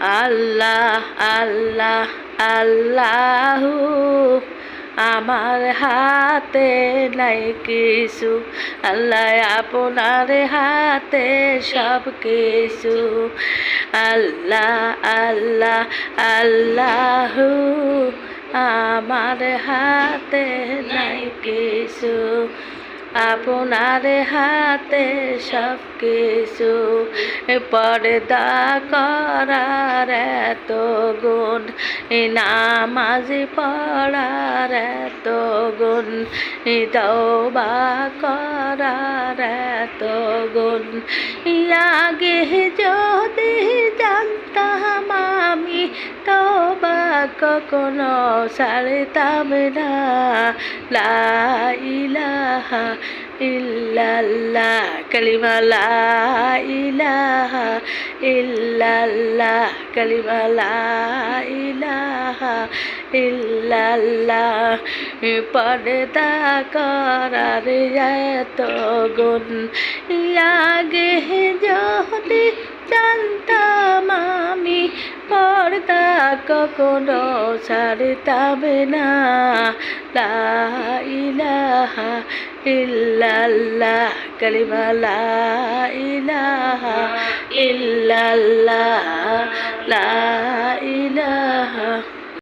আল্লাহ আল্লাহ আল্লাহু আমার হাতে নাই কিছু, আল্লাহ আপনার হাতে সব কিছু। আল্লাহ আল্লাহ আল্লাহু আমার হাতে নাই কিছু, আপনার হাতে সব কিছু। পর্দা করার এত গুণ, নামাজ পড়ার এত গুণ, তওবা করার এত গুণ। আগে যদি জানতাম আমি তওবা কখনো ছাড়তাম না। লা ইলাহা ইল্লাল্লাহ, কালিমা লা ইলাহা ইল্লাল্লাহ, কালিমা লা ইলাহা ইল্লাল্লাহ। পর্দা করার এত গুণ, আগে যদি জানতাম আমি পর্দা কখনো ছাড়তাম না। লা ইলাহা ইল্লাল্লাহ, কালিমা লা ইলাহা ইল্লাল্লাহ, লা ইলাহা